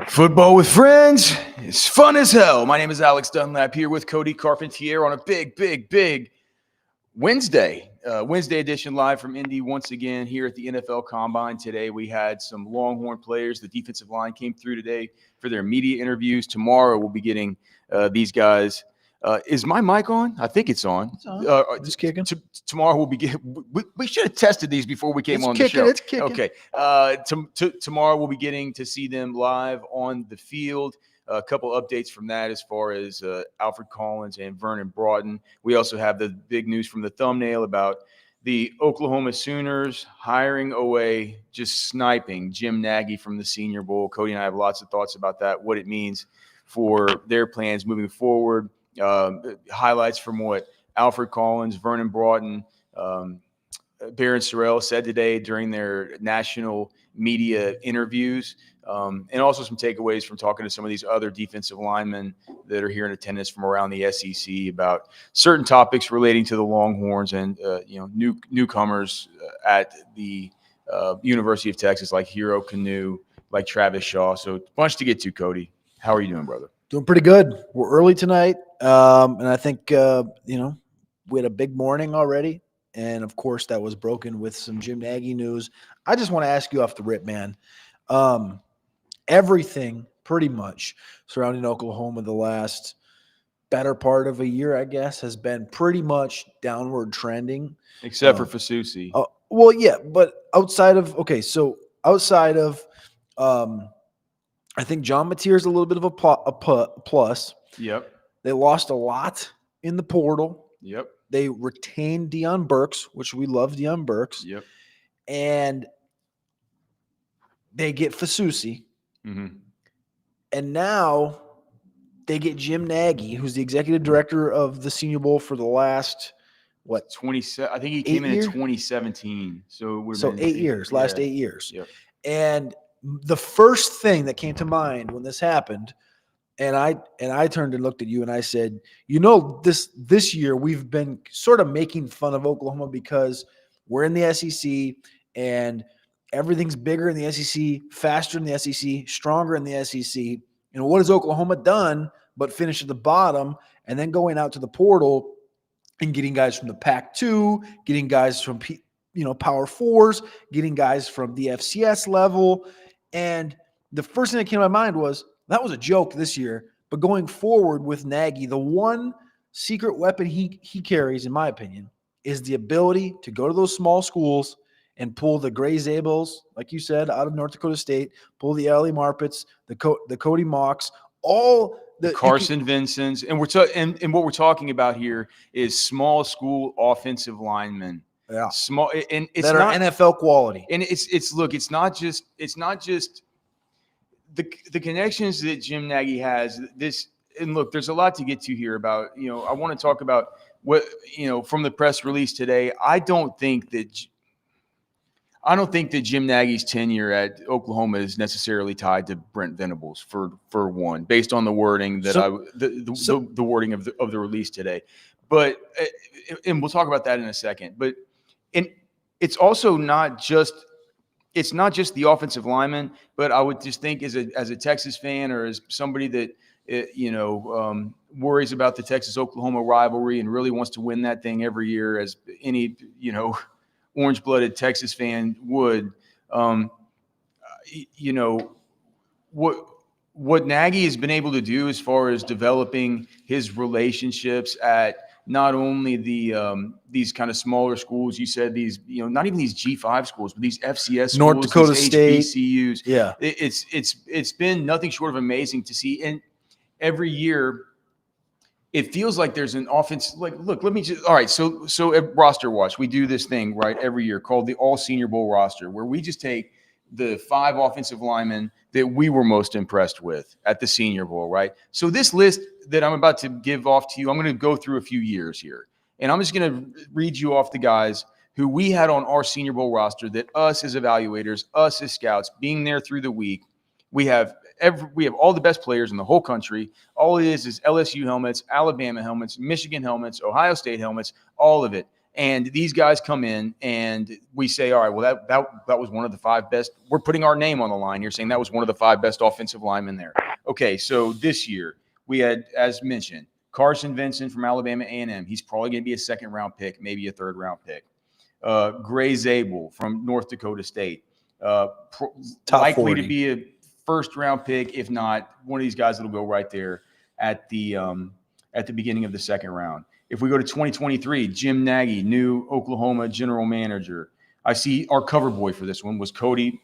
Football with friends is fun as hell. My name is Alex Dunlap here with Cody Carpentier on a big Wednesday edition live from Indy once again here at the NFL Combine. Today we had some Longhorn players. The defensive line came through today for their media interviews. Tomorrow we'll be getting these guys. Is my mic on? I think it's on. It's on. Just kicking. Tomorrow we'll be we should have tested these before we came on the show. It's kicking. Okay. Tomorrow we'll be getting to see them live on the field. A couple updates from that as far as Alfred Collins and Vernon Broughton. We also have the big news from the thumbnail about the Oklahoma Sooners hiring away, just sniping Jim Naggie from the Senior Bowl. Cody and I have lots of thoughts about that, what it means for their plans moving forward. Highlights from what Alfred Collins, Vernon Broughton, Barron Sorrell said today during their national media interviews, and also some takeaways from talking to some of these other defensive linemen that are here in attendance from around the SEC about certain topics relating to the Longhorns and newcomers at the University of Texas, like Hero Canoe, like Travis Shaw. So a bunch to get to, Cody. How are you doing, brother? Doing pretty good. We're early tonight, and I think we had a big morning already, and of course that was broken with some Jim Naggie news. I just want to ask you off the rip, man. Everything pretty much surrounding Oklahoma the last better part of a year, I guess, has been pretty much downward trending, except for Fasusi. Well, yeah, but outside of I think John Mateer is a little bit of a plus. Yep. They lost a lot in the portal. Yep. They retained Deion Burks, which we love Deion Burks. Yep. And they get Fasusi. Mm-hmm. And now they get Jim Naggie, who's the executive director of the Senior Bowl for the last, 27. I think he came in 2017. So it would have been 8 years, last 8 years. Yep. And the first thing that came to mind when this happened, and I turned and looked at you and I said, this year we've been sort of making fun of Oklahoma because we're in the SEC and everything's bigger in the SEC, faster in the SEC, stronger in the SEC. And what has Oklahoma done but finish at the bottom and then going out to the portal and getting guys from the Pac-2, getting guys from Power Fours, getting guys from the FCS level. And the first thing that came to my mind was that was a joke this year. But going forward with Nagy, the one secret weapon he carries, in my opinion, is the ability to go to those small schools and pull the Gray Zabels, like you said, out of North Dakota State, pull the Ellie Marpets, the Cody Mocks, all the Carson Vincents. And and what we're talking about here is small school offensive linemen. Yeah, small, and it's that are not NFL quality. And it's not just the connections that Jim Naggie has. And look, there's a lot to get to here about. I want to talk about what from the press release today. I don't think that Jim Naggie's tenure at Oklahoma is necessarily tied to Brent Venables for one, based on the wording that the wording of the release today. But and we'll talk about that in a second. But and it's also not just the offensive lineman, but I would just think as a Texas fan or as somebody that worries about the Texas-Oklahoma rivalry and really wants to win that thing every year, as any orange-blooded Texas fan would. What Nagy has been able to do as far as developing his relationships at not only these kind of smaller schools, you said these, not even these G5 schools, but these FCS schools, North Dakota State, HBCUs. Yeah, it's been nothing short of amazing to see. And every year, it feels like there's an offense. Like, look, let me just. All right, so at Roster Watch, we do this thing right every year called the All Senior Bowl roster, where we just take the 5 offensive linemen that we were most impressed with at the Senior Bowl, right? So this list that I'm about to give off to you, I'm going to go through a few years here. And I'm just going to read you off the guys who we had on our Senior Bowl roster that us as evaluators, us as scouts, being there through the week, we have all the best players in the whole country. All it is LSU helmets, Alabama helmets, Michigan helmets, Ohio State helmets, all of it. And these guys come in and we say, all right, well, that was one of the 5 best. We're putting our name on the line here saying that was one of the 5 best offensive linemen there. Okay, so this year we had, as mentioned, Carson Vincent from Alabama A&M. He's probably going to be a 2nd-round pick, maybe a 3rd-round pick. Gray Zabel from North Dakota State. Likely 40. to be a 1st-round pick, if not one of these guys that'll go right there at the beginning of the 2nd round. If we go to 2023, Jim Naggie, new Oklahoma general manager. I see our cover boy for this one was Cody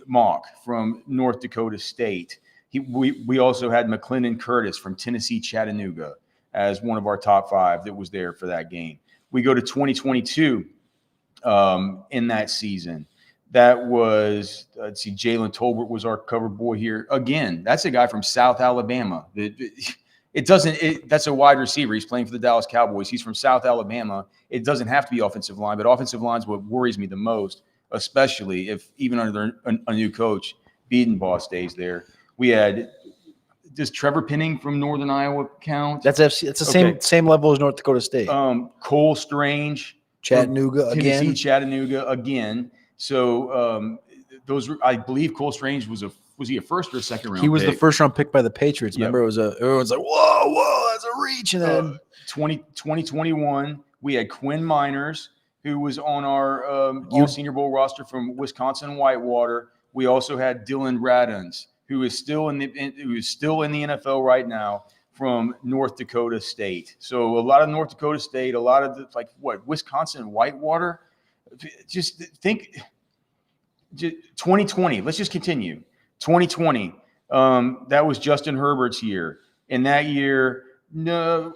Mock from North Dakota State. We also had McClendon Curtis from Tennessee Chattanooga as one of our top 5 that was there for that game. We go to 2022 in that season. That was, let's see, Jalen Tolbert was our cover boy here. Again, that's a guy from South Alabama. That's a wide receiver. He's playing for the Dallas Cowboys. He's from South Alabama. It doesn't have to be offensive line, but offensive line is what worries me the most, especially if even under a new coach, Biedenbaugh stays there. We had, does Trevor Penning from Northern Iowa count? That's FC. It's the same level as North Dakota State. Cole Strange, Chattanooga Tennessee, again. Chattanooga again. So those, I believe, Cole Strange was he a 1st or a 2nd round? He was pick? the 1st-round pick by the Patriots. Remember, it was everyone's like, whoa, that's a reach. And then 2021, we had Quinn Miners, who was on our All Senior Bowl roster from Wisconsin Whitewater. We also had Dylan Radens, who is still in the NFL right now from North Dakota State. So a lot of North Dakota State, a lot of Wisconsin Whitewater. Just think 2020. Let's just continue. 2020. That was Justin Herbert's year. In that year, Adam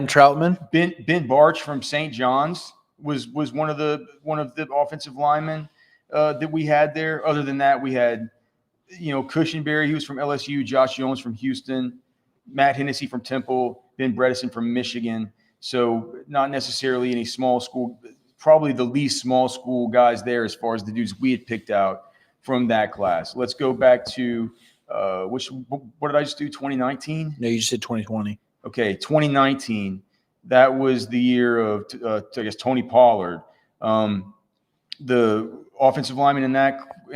Troutman, Ben Barch from St. John's was one of the offensive linemen that we had there. Other than that, we had Cushenberry. He was from LSU. Josh Jones from Houston. Matt Hennessy from Temple. Ben Bredesen from Michigan. So not necessarily any small school. Probably the least small school guys there as far as the dudes we had picked out from that class. Let's go back to what did I just do? 2019? No, you just said 2020. Okay, 2019. That was the year of I guess Tony Pollard. The offensive lineman in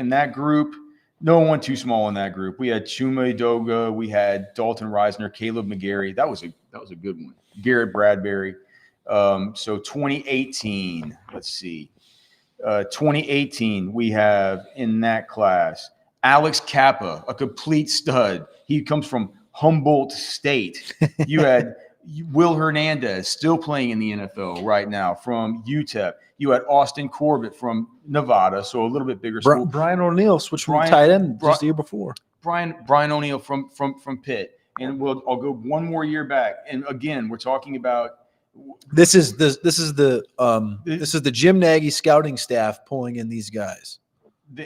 that group, no one too small in that group. We had Chuma Edoga, we had Dalton Reisner, Caleb McGarry. That was a good one. Garrett Bradbury. So 2018, let's see. 2018, we have in that class Alex Kappa, a complete stud. He comes from Humboldt State. You had Will Hernandez, still playing in the NFL right now from UTEP. You had Austin Corbett from Nevada, so a little bit bigger school. Brian O'Neill switched from tight end just the year before. Brian O'Neill from Pitt. And I'll go one more year back. And again, we're talking about this is the Jim Naggie scouting staff pulling in these guys.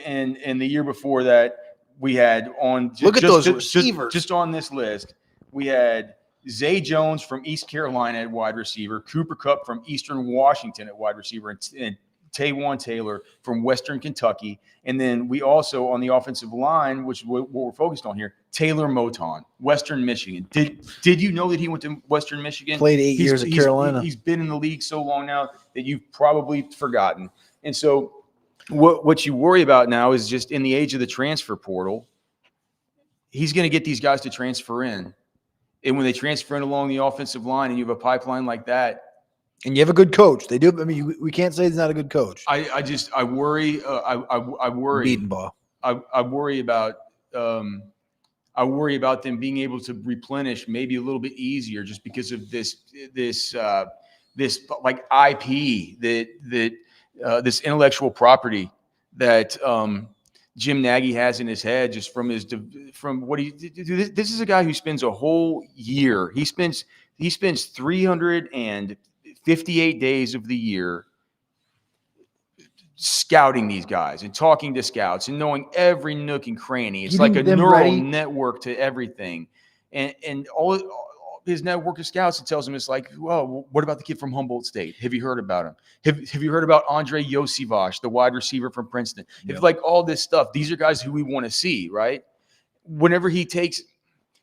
And the year before that, we had on look at those receivers. Just on this list, we had Zay Jones from East Carolina at wide receiver, Cooper Kupp from Eastern Washington at wide receiver, and Taywan Taylor from Western Kentucky. And then we also, on the offensive line, which is what we're focused on here, Taylor Moton, Western Michigan. Did you know that he went to Western Michigan? Played 8 years at Carolina. He's been in the league so long now that you've probably forgotten. And so what you worry about now is just in the age of the transfer portal, he's going to get these guys to transfer in. And when they transfer in along the offensive line and you have a pipeline like that, and you have a good coach, they do. I mean, we can't say he's not a good coach. I worry. I worry. Beatenbaugh. I worry about. I worry about them being able to replenish maybe a little bit easier just because of this like IP that this intellectual property that Jim Naggie has in his head just from what he did. This is a guy who spends a whole year. He spends 358 days of the year scouting these guys and talking to scouts and knowing every nook and cranny. It's like a neural network to everything. And all his network of scouts, it tells him, it's like, well, what about the kid from Humboldt State? Have you heard about him? Have you heard about Andre Yosivash, the wide receiver from Princeton? Yep. It's like all this stuff. These are guys who we want to see, right? Whenever he takes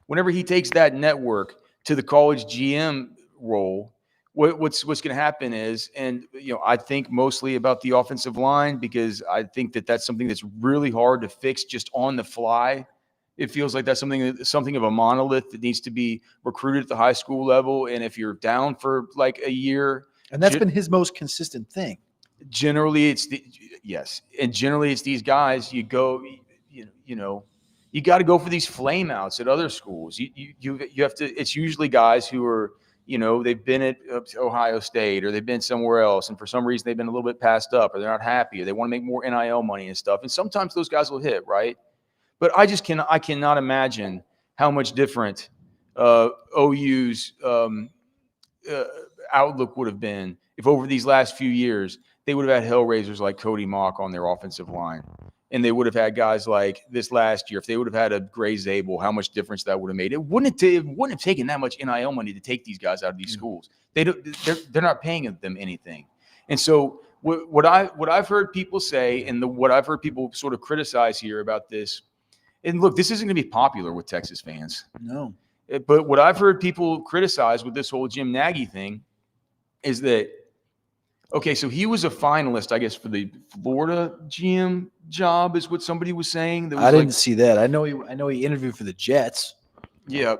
that network to the college GM role, what's going to happen is, and I think mostly about the offensive line, because I think that's something that's really hard to fix just on the fly. It feels like that's something of a monolith that needs to be recruited at the high school level. And if you're down for like a year, and that's been his most consistent thing. Generally, and generally it's these guys. You go, you got to go for these flame outs at other schools. You have to. It's usually guys who are, they've been at Ohio State or they've been somewhere else, and for some reason they've been a little bit passed up, or they're not happy, or they want to make more NIL money and stuff. And sometimes those guys will hit, right? But I cannot imagine how much different OU's outlook would have been if over these last few years they would have had hellraisers like Cody Mock on their offensive line. And they would have had guys like this last year. If they would have had a Gray Zabel, how much difference that would have made. It wouldn't have taken that much NIL money to take these guys out of these schools. They're not paying them anything. And so what I've heard people say, and what I've heard people sort of criticize here about this, and look, this isn't going to be popular with Texas fans. No. But what I've heard people criticize with this whole Jim Naggie thing is that, okay, so he was a finalist, I guess, for the Florida GM job, is what somebody was saying. I didn't see that. I know he interviewed for the Jets. Yeah.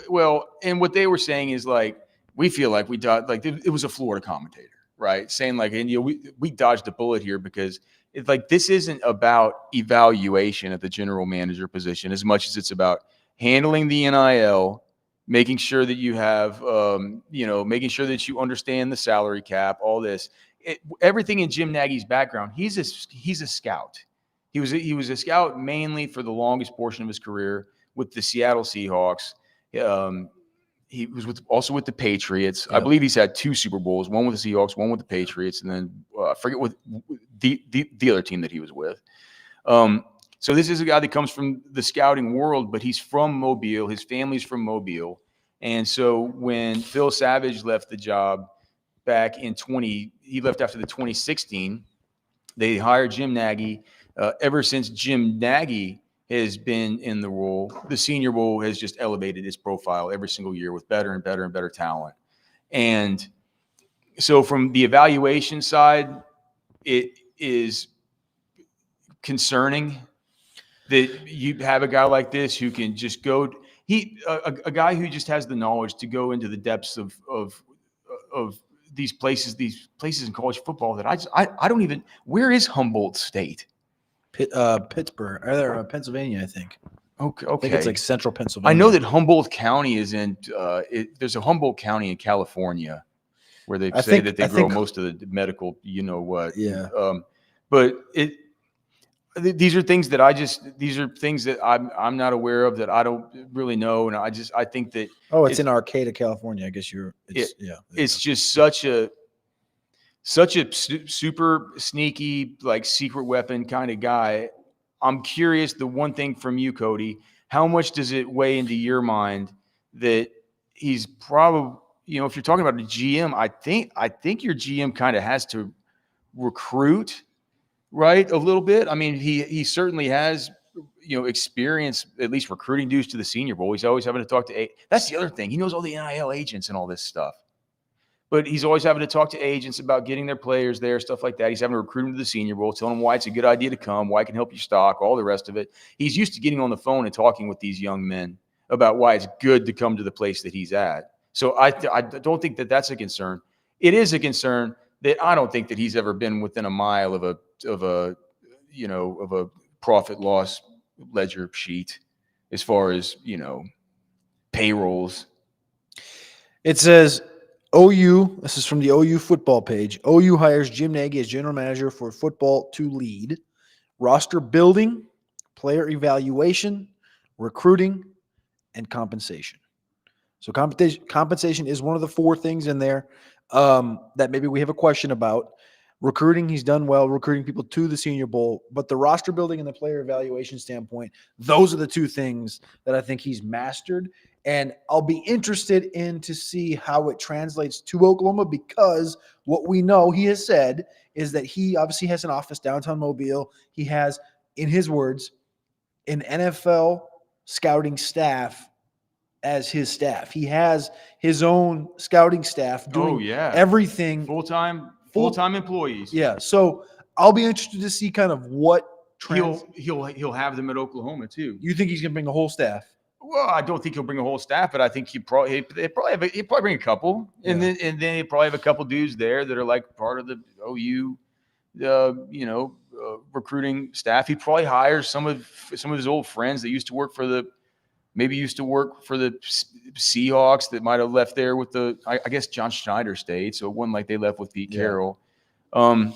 Well, and what they were saying is like, we feel like we dodged, like it was a Florida commentator, right? Saying like, and we dodged a bullet here because it's like, this isn't about evaluation at the general manager position as much as it's about handling the NIL, making sure that you have, making sure that you understand the salary cap, all this, everything in Jim Naggie's background. He's a scout. He was a scout mainly for the longest portion of his career with the Seattle Seahawks. He was also with the Patriots. Yep. I believe he's had 2 Super Bowls, one with the Seahawks, one with the Patriots, and then I forget what the other team that he was with. So this is a guy that comes from the scouting world, but he's from Mobile. His family's from Mobile. And so when Phil Savage left the job back in he left after the 2016, they hired Jim Naggie. Ever since Jim Naggie has been in the role, the Senior Bowl has just elevated its profile every single year with better and better and better talent. And so from the evaluation side, it is concerning that you have a guy like this who can just go. A guy who just has the knowledge to go into the depths of these places in college football that I don't even. Where is Humboldt State? Pittsburgh, or Pennsylvania, I think. Okay. I think it's like central Pennsylvania. I know that Humboldt County is in. There's a Humboldt County in California where they say that they grow most of the medical. You know what? Yeah. But these are things that I'm not aware of, that I don't really know, and I think that it's in Arcata, California. I guess it's just such a super sneaky, like secret weapon kind of guy. I'm curious. The one thing from you, Cody, how much does it weigh into your mind that he's probably, if you're talking about a GM, I think your GM kind of has to recruit. Right, a little bit. I mean, he certainly has, experience at least recruiting dudes to the Senior Bowl. He's always having to talk to. That's the other thing. He knows all the NIL agents and all this stuff, but he's always having to talk to agents about getting their players there, stuff like that. He's having to recruit them to the Senior Bowl, tell them why it's a good idea to come, why it can help you stock, all the rest of it. He's used to getting on the phone and talking with these young men about why it's good to come to the place that he's at. So I don't think that that's a concern. It is a concern that I don't think that he's ever been within a mile of a profit loss ledger sheet as far as, payrolls. It says OU, this is from the OU football page. OU hires Jim Naggie as general manager for football to lead roster building, player evaluation, recruiting, and compensation. So compensation is one of the 4 things in there that maybe we have a question about. Recruiting, he's done well recruiting people to the Senior Bowl, but the roster building and the player evaluation standpoint, those are the 2 things that I think he's mastered. And I'll be interested in to see how it translates to Oklahoma, because what we know he has said is that he obviously has an office downtown Mobile. He has, in his words, an NFL scouting staff as his staff. He has his own scouting staff doing yeah, everything full-time employees. Yeah. So I'll be interested to see kind of what trends. He'll have them at Oklahoma too. You think he's going to bring a whole staff? Well, I don't think he'll bring a whole staff, but I think he'd probably bring a couple, and then he'd probably have a couple dudes there that are like part of the OU, recruiting staff. He'd probably hire some of his old friends that used to work for the Seahawks that might have left there with I guess John Schneider stayed, so it wasn't like they left with Pete Carroll. I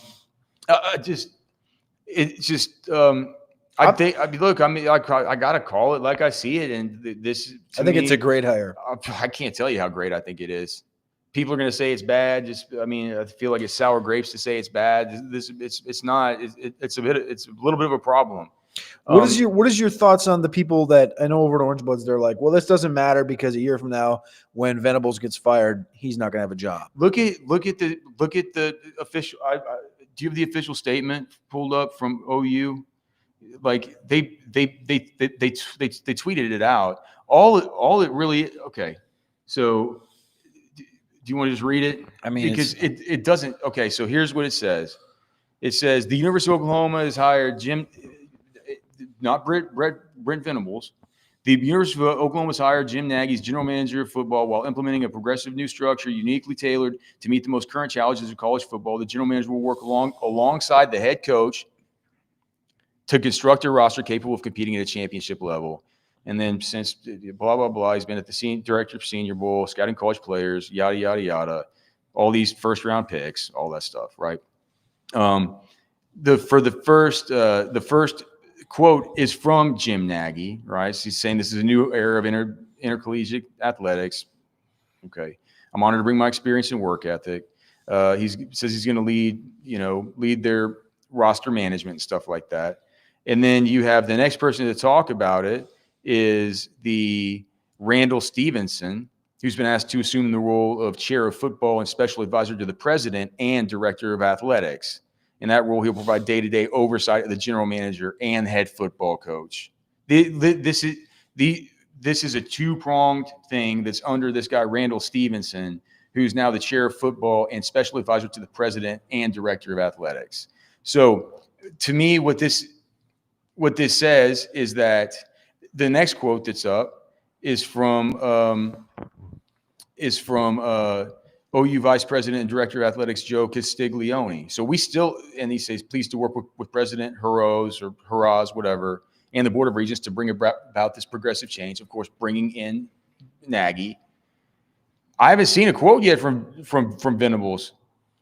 gotta call it like I see it, and this. I think it's a great hire. I can't tell you how great I think it is. People are going to say it's bad. I feel like it's sour grapes to say it's bad. It's not. It's a little bit of a problem. What is your thoughts on the people that I know over at Orange Bloods? They're like, well, this doesn't matter because a year from now, when Venables gets fired, he's not going to have a job. Look at the official. Do you have the official statement pulled up from OU? Like they tweeted it out. All it really okay. So do you want to just read it? I mean, because it doesn't. Okay, so here's what it says. It says the University of Oklahoma has hired Brent Venables. The University of Oklahoma has hired Jim Naggie as general manager of football while implementing a progressive new structure uniquely tailored to meet the most current challenges of college football. The general manager will work alongside the head coach to construct a roster capable of competing at a championship level. And then since blah, blah, blah, he's been at the director of Senior Bowl, scouting college players, yada, yada, yada, all these first-round picks, all that stuff, right? The first quote is from Jim Naggie, right? So he's saying this is a new era of intercollegiate athletics. Okay. I'm honored to bring my experience and work ethic. He says he's going to lead their roster management and stuff like that. And then you have the next person to talk about it is the Randall Stevenson, who's been asked to assume the role of chair of football and special advisor to the president and director of athletics. In that role, he'll provide day-to-day oversight of the general manager and head football coach. This is a two-pronged thing that's under this guy, Randall Stevenson, who's now the chair of football and special advisor to the president and director of athletics. So to me, what this says is that the next quote that's up is from OU Vice President and Director of Athletics Joe Castiglione. So we still, and he says, pleased to work with President Haraz, whatever, and the Board of Regents to bring about this progressive change. Of course, bringing in Nagy. I haven't seen a quote yet from Venables.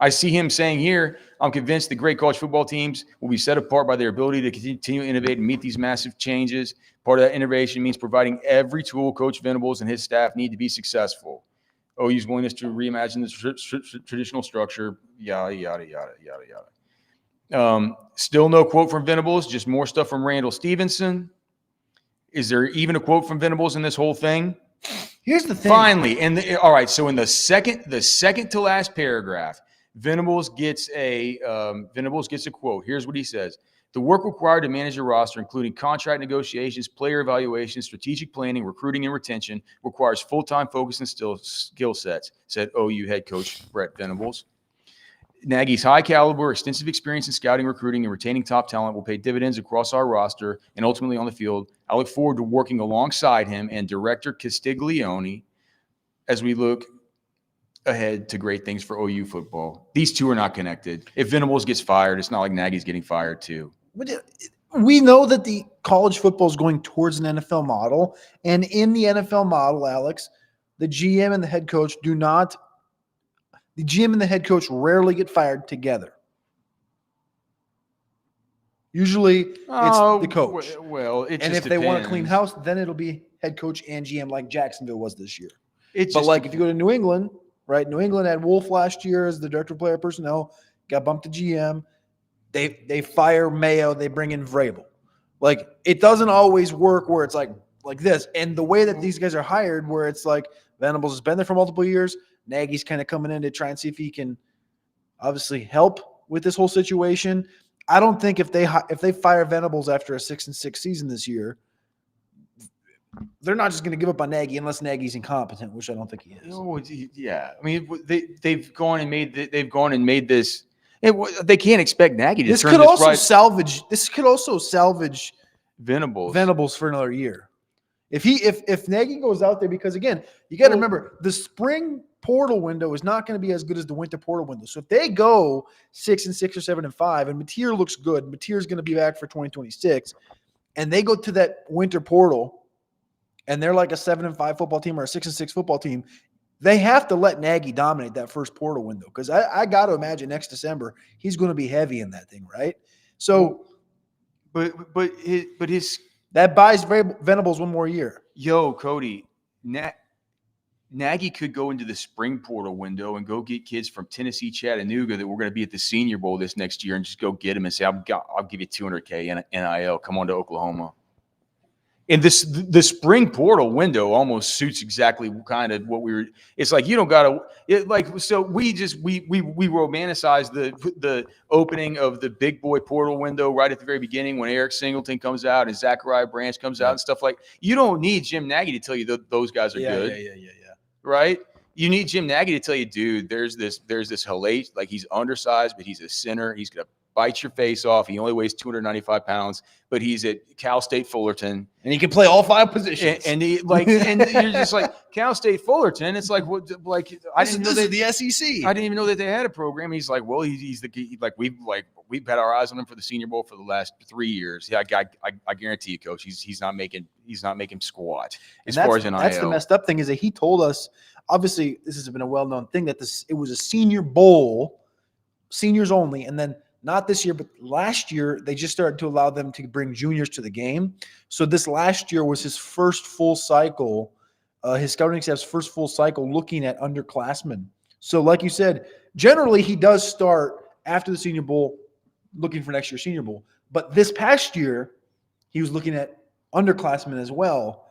I see him saying here, I'm convinced the great college football teams will be set apart by their ability to continue to innovate and meet these massive changes. Part of that innovation means providing every tool Coach Venables and his staff need to be successful. OU's willingness to reimagine the traditional structure, yada, yada, yada, yada, yada. Still no quote from Venables, just more stuff from Randall Stevenson. Is there even a quote from Venables in this whole thing? Here's the thing. Finally, all right, so in the second to last paragraph, Venables gets a quote. Here's what he says. The work required to manage a roster, including contract negotiations, player evaluation, strategic planning, recruiting, and retention, requires full-time focus and skill sets, said OU head coach Brent Venables. Nagy's high caliber, extensive experience in scouting, recruiting, and retaining top talent will pay dividends across our roster and ultimately on the field. I look forward to working alongside him and Director Castiglione as we look ahead to great things for OU football. These two are not connected. If Venables gets fired, it's not like Nagy's getting fired too. We know that the college football is going towards an NFL model. And in the NFL model, Alex, the GM and the head coach rarely get fired together. Usually it's the coach. Well, it and just if they want depends. a clean house, then it'll be head coach and GM like Jacksonville was this year. It's But just like if you go to New England, right? New England had Wolf last year as the director of player personnel, got bumped to GM. They fire Mayo, they bring in Vrabel. Like it doesn't always work where it's like this. And the way that these guys are hired, where it's like Venables has been there for multiple years, Nagy's kind of coming in to try and see if he can obviously help with this whole situation. I don't think if they fire Venables after a 6-6 season this year, they're not just going to give up on Nagy unless Nagy's incompetent, which I don't think he is. Oh, yeah. I mean, they've gone and made this. They can't expect Nagy to This turn could this also right. salvage. This could also salvage Venables for another year. If Nagy goes out there, because again, you got to remember the spring portal window is not going to be as good as the winter portal window. So if they go 6-6 or 7-5, and Mateer looks good, Mateer's going to be back for 2026, and they go to that winter portal, and they're like a 7-5 football team or a 6-6 football team, they have to let Nagy dominate that first portal window, because I got to imagine next December he's going to be heavy in that thing, right? So, but his that buys Venables one more year. Cody, Nagy could go into the spring portal window and go get kids from Tennessee, Chattanooga that we're going to be at the Senior Bowl this next year, and just go get them and say, I'll give you $200K NIL. Come on to Oklahoma. And the spring portal window almost suits exactly kind of what we were. It's like you don't gotta so we romanticize the opening of the big boy portal window right at the very beginning when Eric Singleton comes out and Zachariah Branch comes out and stuff like. You don't need Jim Naggie to tell you that those guys are good. Yeah. Right? You need Jim Naggie to tell you, dude, there's this halate, like he's undersized, but he's a center. He's gonna bite your face off. He only weighs 295 pounds, but he's at Cal State Fullerton, and he can play all 5 positions. And you're just like Cal State Fullerton. It's like what? Like I didn't know that the SEC. I didn't even know that they had a program. He's like, well, he's we've had our eyes on him for the Senior Bowl for the last 3 years. Yeah, I guarantee you, Coach, he's not making squat as far as NIL. That's the messed up thing, is that he told us. Obviously, this has been a well-known thing that it was a Senior Bowl, seniors only, and then. Not this year, but last year, they just started to allow them to bring juniors to the game. So this last year was his first full cycle, his scouting staff's first full cycle looking at underclassmen. So like you said, generally he does start after the Senior Bowl looking for next year's Senior Bowl. But this past year, he was looking at underclassmen as well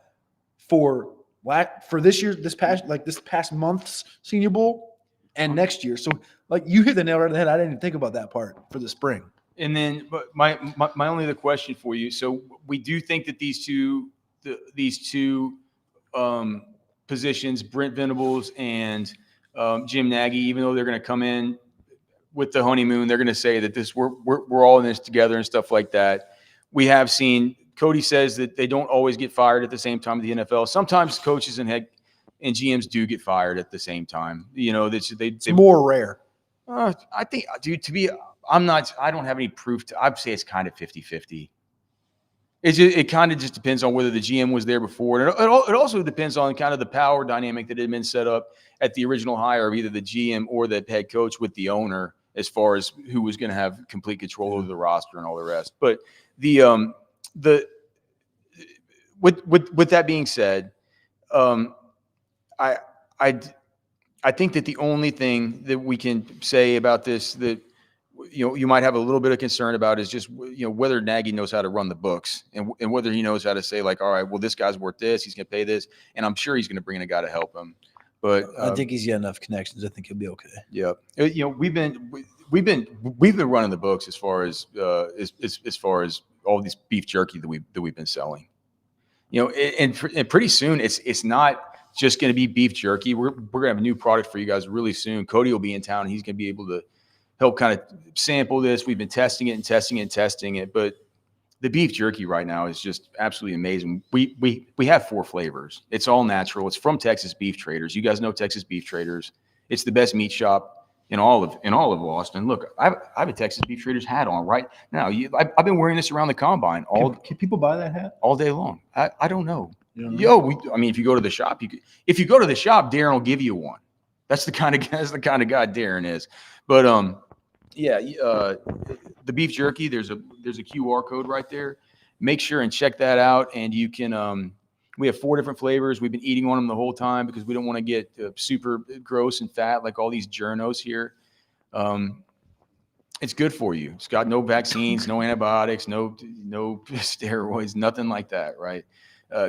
for this past month's Senior Bowl and next year. So like you hit the nail right on the head. I didn't even think about that part for the spring. And then, but my only other question for you. So we do think that these two positions, Brent Venables and Jim Naggie, even though they're going to come in with the honeymoon, they're going to say that we're all in this together and stuff like that. We have seen Cody says that they don't always get fired at the same time in the NFL. Sometimes coaches and GMs do get fired at the same time. You know, it's more rare. I think, dude, I don't have any proof I'd say it's kind of 50-50. It kind of just depends on whether the GM was there before. And it also depends on kind of the power dynamic that had been set up at the original hire of either the GM or the head coach with the owner, as far as who was going to have complete control over the roster and all the rest. But with that being said, I think that the only thing that we can say about this that you might have a little bit of concern about is just whether Nagy knows how to run the books and whether he knows how to say, like, all right, well, this guy's worth this, he's going to pay this, and I'm sure he's going to bring in a guy to help him. But I think he's got enough connections. I think he'll be okay. Yeah, we've been running the books as far as all these beef jerky that we've been selling. And pretty soon it's not just going to be beef jerky. We're going to have a new product for you guys really soon. Cody will be in town. He's going to be able to help kind of sample this. We've been testing it, but the beef jerky right now is just absolutely amazing. We have 4 flavors. It's all natural. It's from Texas Beef Traders. You guys know Texas Beef Traders. It's the best meat shop in all of Austin. Look, I have a Texas Beef Traders hat on right now. I've been wearing this around the combine Can people buy that hat all day long? I don't know. If you go to the shop, Darren will give you one. That's the kind of guy Darren is. But the beef jerky, there's a QR code right there. Make sure and check that out. And you can we have 4 different flavors. We've been eating on them the whole time because we don't want to get super gross and fat like all these journos here. It's good for you. It's got no vaccines, no antibiotics, no steroids, nothing like that, right?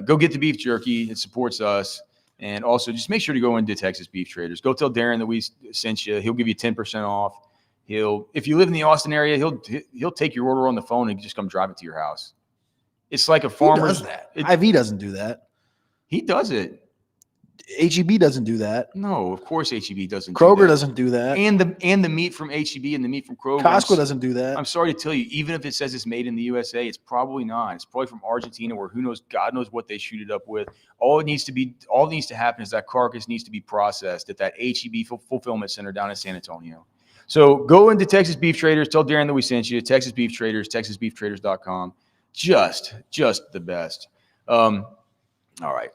Go get the beef jerky. It supports us. And also just make sure to go into Texas Beef Traders. Go tell Darren that we sent you. He'll give you 10% off. If you live in the Austin area, he'll take your order on the phone and just come drive it to your house. It's like a farmer's. Who does that? IV doesn't do that. He does it. HEB doesn't do that. No, of course HEB doesn't. Kroger doesn't do that. And the meat from HEB and the meat from Kroger. Costco doesn't do that. I'm sorry to tell you, even if it says it's made in the USA, it's probably not. It's probably from Argentina, where who knows, God knows what they shoot it up with. All that needs to happen is that carcass needs to be processed at that HEB fulfillment center down in San Antonio. So go into Texas Beef Traders. Tell Darren that we sent you. Texas Beef Traders, TexasBeefTraders.com. Just the best. All right.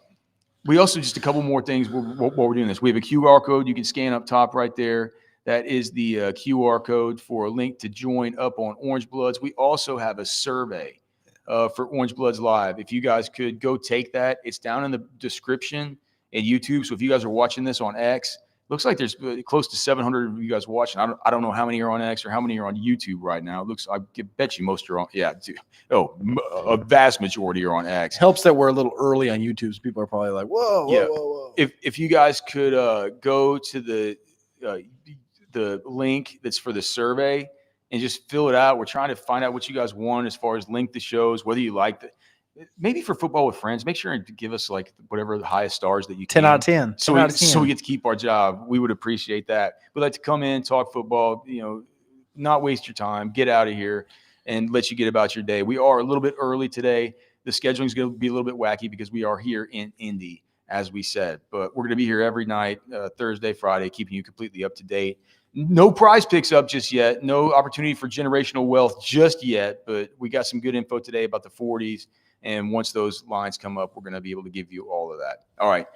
We also, just a couple more things while we're doing this. We have a QR code you can scan up top right there. That is the QR code for a link to join up on Orange Bloods. We also have a survey for Orange Bloods Live. If you guys could go take that, it's down in the description at YouTube. So if you guys are watching this on X, looks like there's close to 700 of you guys watching. I don't know how many are on X or how many are on YouTube right now. It looks, I bet you most are on. Yeah, a vast majority are on X. Helps that we're a little early on YouTube, so people are probably like, whoa. If you guys could go to the link that's for the survey and just fill it out. We're trying to find out what you guys want as far as link the shows, whether you like it. Maybe for Football with Friends, make sure and give us like whatever the highest stars that you can. 10 out of 10. So we get to keep our job. We would appreciate that. We'd like to come in, talk football, not waste your time, get out of here and let you get about your day. We are a little bit early today. The scheduling is going to be a little bit wacky because we are here in Indy, as we said. But we're going to be here every night, Thursday, Friday, keeping you completely up to date. No prize picks up just yet. No opportunity for generational wealth just yet. But we got some good info today about the 40s. And once those lines come up, we're going to be able to give you all of that. All right.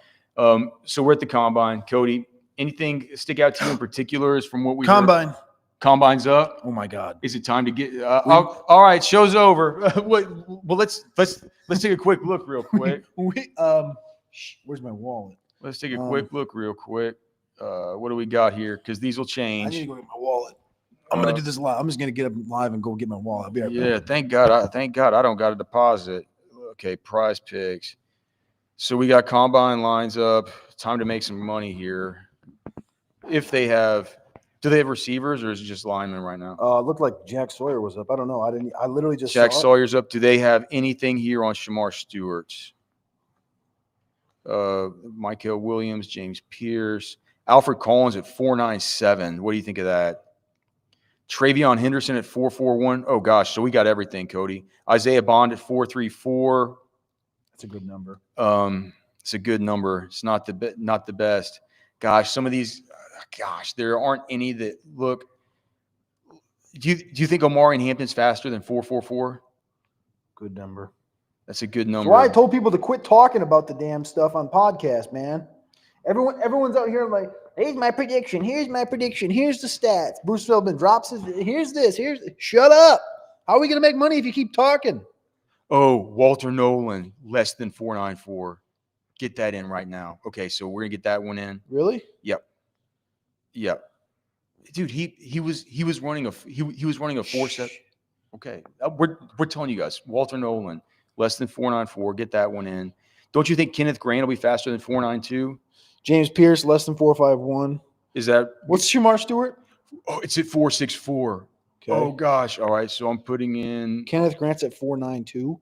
So we're at the Combine. Cody, anything stick out to you in particulars from what we Combine. heard? Combine's up. Oh my God! Is it time to get? All right, show's over. Well, let's take a quick look real quick. Where's my wallet? Let's take a quick look real quick. What do we got here? Because these will change. I need to go get my wallet. I'm gonna do this live. I'm just gonna get up live and go get my wallet. I'll be right back. Yeah, thank God I don't got a deposit. Okay, prize picks. So we got Combine lines up. Time to make some money here. If they have. Do they have receivers or is it just linemen right now? It looked like Jack Sawyer was up. I don't know. I literally just Jack saw Sawyer's up. Do they have anything here on Shamar Stewart? Michael Williams, James Pierce, Alfred Collins at 497. What do you think of that? Travion Henderson at 441. Oh gosh, so we got everything, Cody. Isaiah Bond at 434. That's a good number. It's a good number. It's not the best. Gosh, some of these. Gosh, there aren't any that look. Do you think Omari and Hampton's faster than 444? Good number. That's a good number. So I told people to quit talking about the damn stuff on podcast, man. Everyone's out here like, here's my prediction. Here's my prediction. Here's the stats. Bruce Feldman drops his. Here's this. Shut up. How are we gonna make money if you keep talking? Oh, Walter Nolan, less than 494. Get that in right now. Okay, so we're gonna get that one in. Really? Yep. Dude, he was running a 4.7. Okay, we're telling you guys, Walter Nolan, less than 494. Get that one in. Don't you think Kenneth Grant will be faster than 492? James Pierce, less than 451. Is that what's Shamar Stewart? Oh, it's at 464. Okay. Oh gosh. All right. So I'm putting in Kenneth Grant's at 492.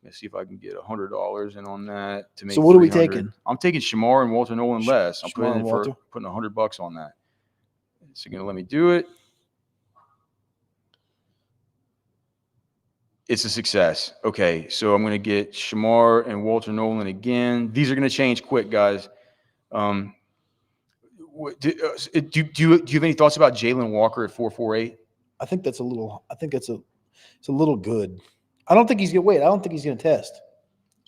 Let's see if I can get $100 in on that to make. So what are we taking? I'm taking Shamar and Walter Nolan less. I'm putting $100 on that. So you're gonna let me do it. It's a success. Okay, so I'm going to get Shamar and Walter Nolan again. These are going to change quick, guys. Do you have any thoughts about Jalen Walker at 448? I think it's a little good. I don't think he's going to test.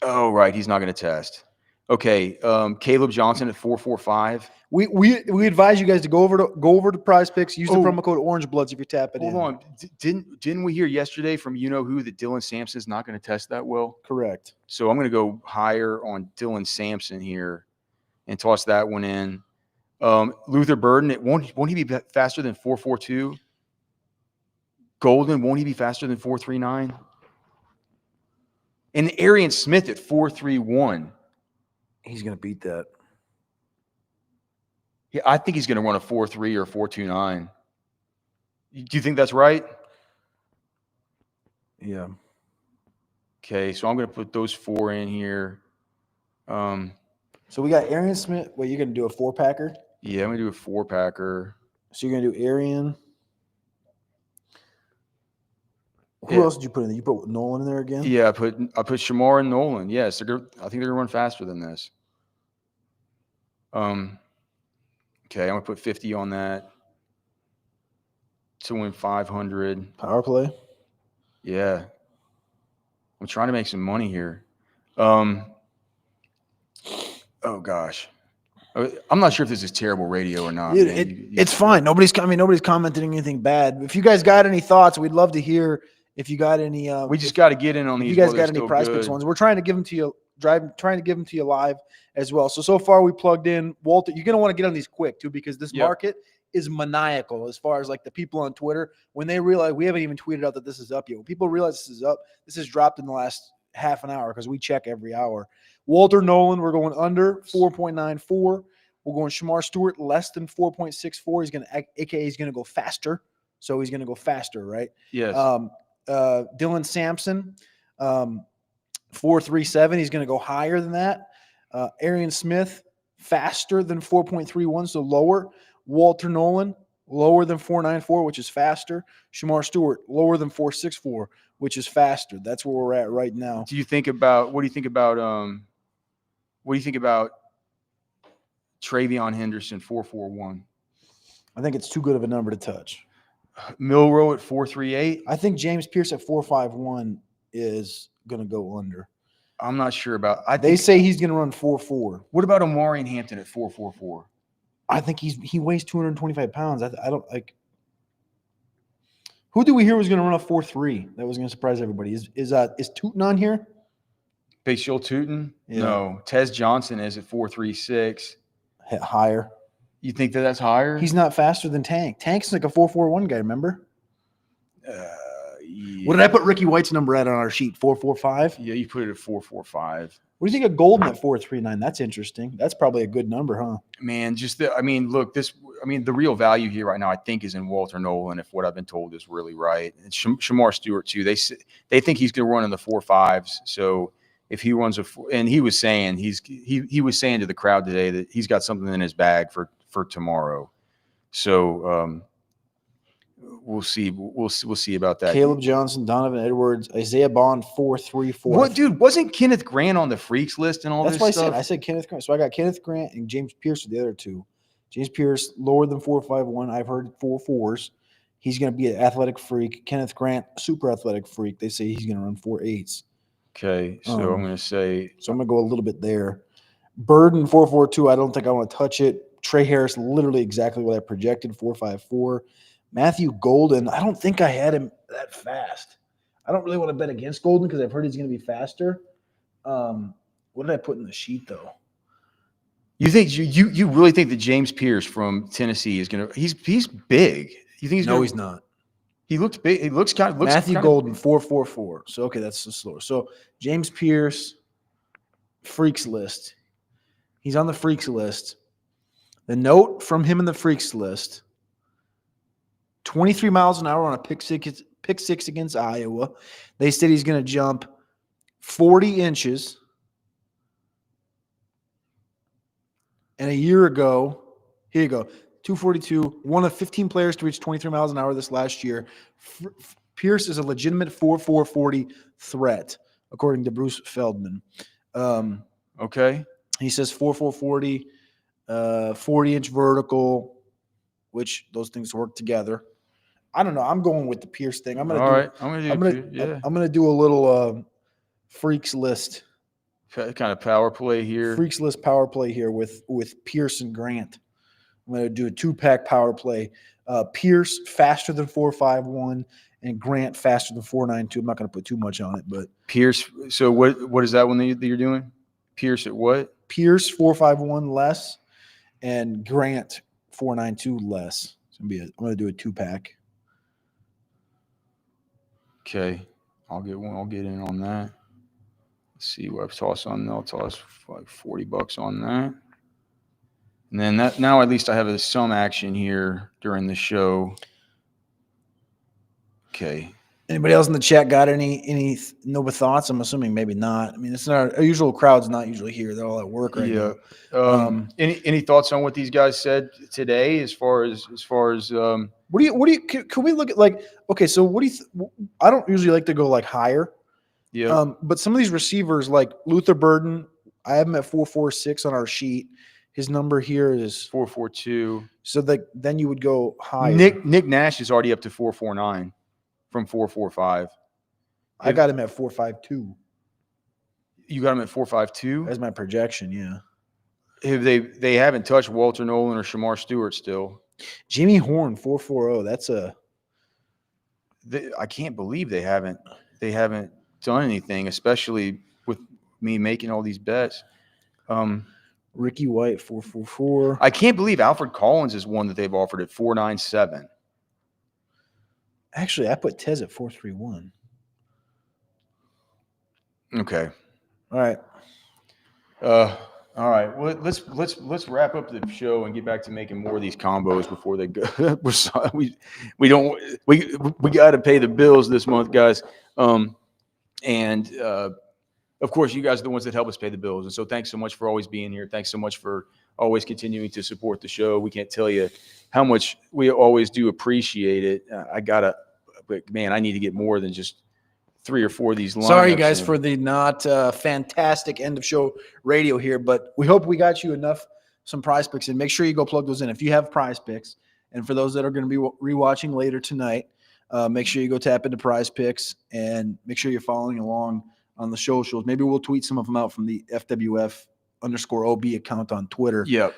Oh, right. He's not going to test. Okay. Caleb Johnson at 445. We advise you guys to go over to Prize Picks. Use the promo code Orange Bloods if you tap it in. Hold on. Didn't we hear yesterday from who that Dylan Sampson's not going to test that well? Correct. So I'm going to go higher on Dylan Sampson here and toss that one in. Luther Burden, won't he be faster than 442? Golden, won't he be faster than 439? And Arian Smith at 431. He's going to beat that. Yeah, I think he's going to run a 4.3 or 4.29. Do you think that's right? Yeah. Okay, so I'm going to put those four in here. So we got Arian Smith. Wait, you're gonna do a 4-packer? Yeah, I'm gonna do a 4-packer. So you're gonna do Arian. Who Yeah. else did you put in there? You put Nolan in there again? Yeah, I put Shamar and Nolan. Yes, I think they're gonna run faster than this. Okay, I'm gonna put 50 on that to win 500. Power play. Yeah, I'm trying to make some money here. Oh gosh, I'm not sure if this is terrible radio or not. Dude, Man. it's fine. Nobody's commenting anything bad. If you guys got any thoughts, we'd love to hear. If you got any, we just got to get in on these. If you guys got any Prize Picks ones, we're trying to give them to you. Trying to give them to you live as well. So far we plugged in Walter. You're gonna want to get on these quick too, because this market is maniacal as far as like the people on Twitter, when they realize we haven't even tweeted out that this is up yet. When people realize this is up, this has dropped in the last half an hour because we check every hour. Walter Nolan, we're going under 4.94. We're going Shamar Stewart less than 4.64. He's gonna go faster. So he's gonna go faster, right? Yes. Dylan Sampson, 4.37. He's gonna go higher than that. Arian Smith, faster than 4.31, so lower. Walter Nolan, lower than 4.94, which is faster. Shamar Stewart, lower than 4.64, which is faster. That's where we're at right now. What do you think about Travion Henderson, 4.41? I think it's too good of a number to touch. Milrow at 4.38. I think James Pierce at 4.51 is going to go under. I'm not sure about. They say he's going to run 4.4. What about Omarion Hampton at 4.44? I think he weighs 225 pounds. I don't like. Who do we hear was going to run a 4.3? That was going to surprise everybody. Is Tootin on here? Big Shoal Tootin? Yeah. No. Tez Johnson is at 4.36. Higher. You think that's higher? He's not faster than Tank. Tank's like a 4.41 guy, remember? Yeah. What did I put Ricky White's number at on our sheet? 4.45? Yeah, you put it at 4.45. What do you think of Golden at 4.39? That's interesting. That's probably a good number, huh? Man, the real value here right now, I think, is in Walter Nolan, if what I've been told is really right. And Shamar Stewart, too. They think he's going to run in the 4.5s. So if he runs and he was saying he was saying to the crowd today that he's got something in his bag for tomorrow. So we'll see. We'll see about that. Caleb Johnson, Donovan Edwards, Isaiah Bond, 4.34. What, dude? Wasn't Kenneth Grant on the freaks list and all That's this why stuff? I said Kenneth Grant. So I got Kenneth Grant and James Pierce for the other two. James Pierce lower than 4.51. I've heard 4.4s. He's going to be an athletic freak. Kenneth Grant, super athletic freak. They say he's going to run 4.8s. Okay, so I'm going to say. So I'm going to go a little bit there. Burden 4.42. I don't think I want to touch it. Trey Harris, literally exactly what I projected, 4.54. Matthew Golden, I don't think I had him that fast. I don't really want to bet against Golden because I've heard he's going to be faster. What did I put in the sheet, though? You think you really think that James Pierce from Tennessee is going to? He's big. You think he's? No, he's not. He looks big. He looks kind of. Matthew Golden 4.44. So okay, that's the slower. So James Pierce, freaks list. He's on the freaks list. The note from him in the freaks list: 23 miles an hour on a pick six against Iowa. They said he's going to jump 40 inches. And a year ago, here you go, 242, one of 15 players to reach 23 miles an hour this last year. Pierce is a legitimate 4.40 threat, according to Bruce Feldman. Okay. He says 4.40, 40-inch vertical, which those things work together. I don't know. I'm going with the Pierce thing. I'm gonna do a little freaks list. Kind of power play here. Freaks list power play here with Pierce and Grant. I'm going to do a 2-pack power play. Pierce faster than 4.51 and Grant faster than 4.92. I'm not going to put too much on it, but Pierce. So what is that one that you're doing? Pierce at what? Pierce 4.51 less and Grant 4.92 less. I'm going to do a 2-pack. Okay, I'll get in on that. Let's see what I've tossed on. I'll toss like $40 on that. And then now at least I have some action here during the show. Okay. Anybody else in the chat got any Nova thoughts? I'm assuming maybe not. I mean, it's not our usual crowd's not usually here. They're all at work right Yeah. now. Any thoughts on what these guys said today as far as What do you can we look at like okay, so what do you I don't usually like to go like higher. yeah, But some of these receivers like Luther Burden, I have him at 4.46 on our sheet. His number here is 4.42. so that then you would go higher. Nick Nash is already up to 4.49 from 4.45. I got him at 4.52. You got him at 4.52? That's my projection, yeah. They haven't touched Walter Nolan or Shamar Stewart still. Jimmy Horn 4.40. That's I can't believe they haven't done anything, especially with me making all these bets. Ricky White 4.44. I can't believe Alfred Collins is one that they've offered at 4.97. Actually, I put Tez at 4.31. Okay. All right. All right. Well, let's wrap up the show and get back to making more of these combos before they go. we got to pay the bills this month, guys. And of course, you guys are the ones that help us pay the bills. And so thanks so much for always being here. Thanks so much for always continuing to support the show. We can't tell you how much we always do appreciate it. But man, I need to get more than just 3 or 4 of these lineups. Sorry, guys, for the not fantastic end of show radio here, but we hope we got you some prize picks, and make sure you go plug those in if you have prize picks. And for those that are going to be rewatching later tonight, make sure you go tap into prize picks and make sure you're following along on the socials. Maybe we'll tweet some of them out from the FWF_OB account on Twitter. Yeah.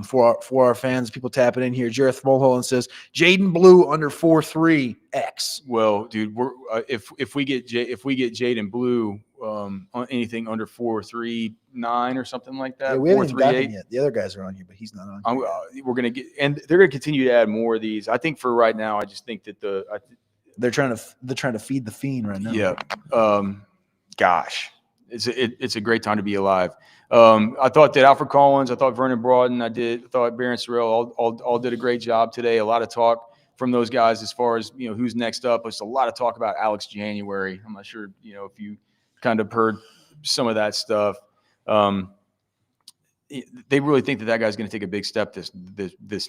For our fans, people tapping in here. Jareth Mulholland says Jaden Blue under 4.3x. Well, dude, we're if we get Jaden Blue on anything under 4.39 or something like that. Yeah, we haven't got him yet. The other guys are on here, but he's not on. We're gonna get, and they're gonna continue to add more of these. I think for right now, I just think that they're trying to feed the fiend right now. Yeah. Gosh, it's a great time to be alive. I thought that Alfred Collins, I thought Vernon Broughton, I thought Barron Sorrell all did a great job today. A lot of talk from those guys as far as who's next up. There's a lot of talk about Alex January. I'm not sure if you kind of heard some of that stuff. They really think that guy's going to take a big step this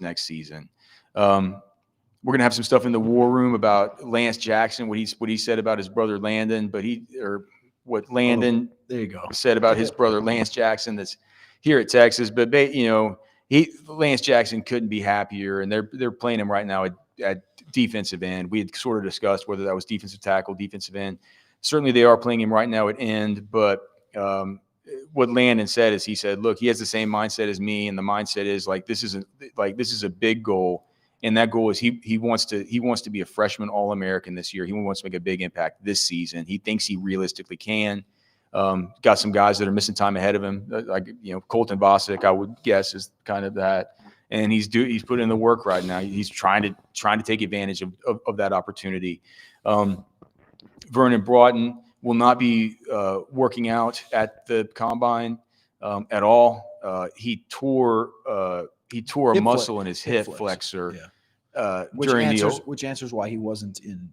next season. We're going to have some stuff in the war room about Lance Jackson, what he said about his brother Landon, what Landon there you go said about his brother Lance Jackson that's here at Texas. But Lance Jackson couldn't be happier, and they're playing him right now at defensive end. We had sort of discussed whether that was defensive tackle, defensive end. Certainly they are playing him right now at end, but what Landon said is he said, look, he has the same mindset as me, and the mindset is this is a big goal. And that goal is he wants to be a freshman All-American this year. He wants to make a big impact this season. He thinks he realistically can. Got some guys that are missing time ahead of him, like Colton Bosick, I would guess, is kind of that. And he's putting in the work right now. He's trying to take advantage of that opportunity. Vernon Broughton will not be working out at the combine at all. He tore a muscle in his hip flexor. Yeah. Which answers why he wasn't in.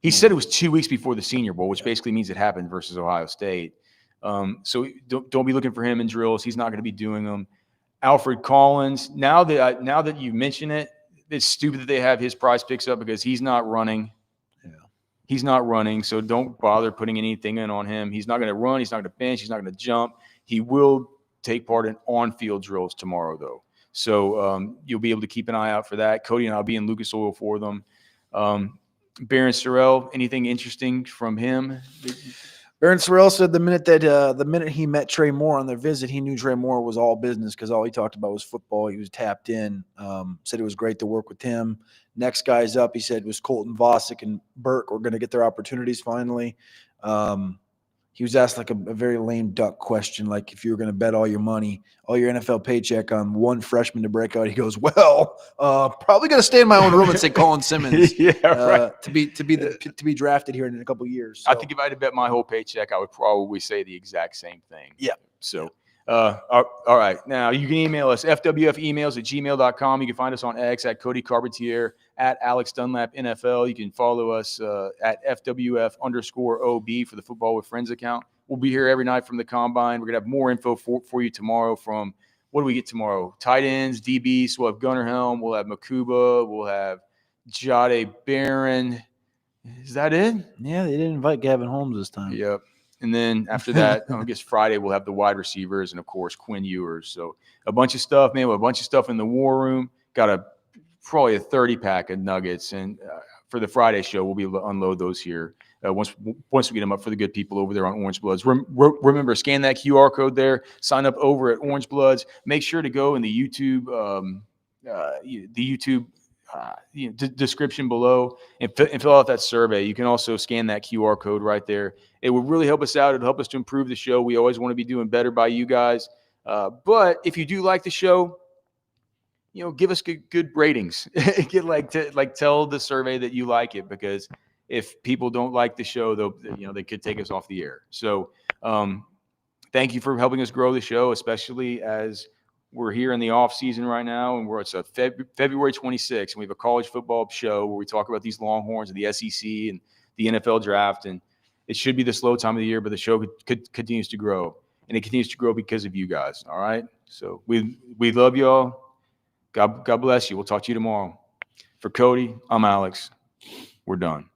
He said it was 2 weeks before the Senior Bowl, which basically means it happened versus Ohio State. So don't be looking for him in drills. He's not going to be doing them. Alfred Collins. Now that you mention it, it's stupid that they have his prize picks up because he's not running. Yeah. He's not running, so don't bother putting anything in on him. He's not going to run. He's not going to bench. He's not going to jump. He will take part in on-field drills tomorrow, though. So you'll be able to keep an eye out for that. Cody and I'll be in Lucas Oil for them. Barron Sorrell, anything interesting from him? Barron Sorrell said the minute he met Trey Moore on their visit, he knew Trey Moore was all business because all he talked about was football. He was tapped in. Said it was great to work with him. Next guys up, he said, was Colton Vosick and Burke. We're going to get their opportunities finally. He was asked like a very lame duck question, like if you were going to bet all your money, all your NFL paycheck on one freshman to break out. He goes, "Well, probably going to stay in my own room and say Colin Simmons, right. to be drafted here in a couple of years." So. I think if I had to bet my whole paycheck, I would probably say the exact same thing. Yeah. So, all right. Now you can email us fwfemails@gmail.com. You can find us on X at Cody Carpentier, at Alex Dunlap NFL. You can follow us at FWF_OB for the Football with Friends account. We'll be here every night from the Combine. We're going to have more info for you tomorrow from – what do we get tomorrow? Tight ends, DBs. We'll have Gunnar Helm. We'll have Makuba. We'll have Jade Barron. Is that it? Yeah, they didn't invite Gavin Holmes this time. Yep. And then after that, I guess Friday we'll have the wide receivers and, of course, Quinn Ewers. So a bunch of stuff, man. A bunch of stuff in the war room. Got probably a 30-pack of nuggets. And for the Friday show, we'll be able to unload those here once we get them up for the good people over there on Orange Bloods. Remember, scan that QR code there. Sign up over at Orange Bloods. Make sure to go in the YouTube description below and fill out that survey. You can also scan that QR code right there. It would really help us out. It'll help us to improve the show. We always want to be doing better by you guys. But if you do like the show, give us good ratings. Tell the survey that you like it, because if people don't like the show, they could take us off the air. So thank you for helping us grow the show, especially as we're here in the off season right now, and it's February 26th, and we have a college football show where we talk about these Longhorns and the SEC and the NFL draft. And it should be the slow time of the year, but the show continues to grow, and it continues to grow because of you guys. All right. So we love y'all. God bless you. We'll talk to you tomorrow. For Cody, I'm Alex. We're done.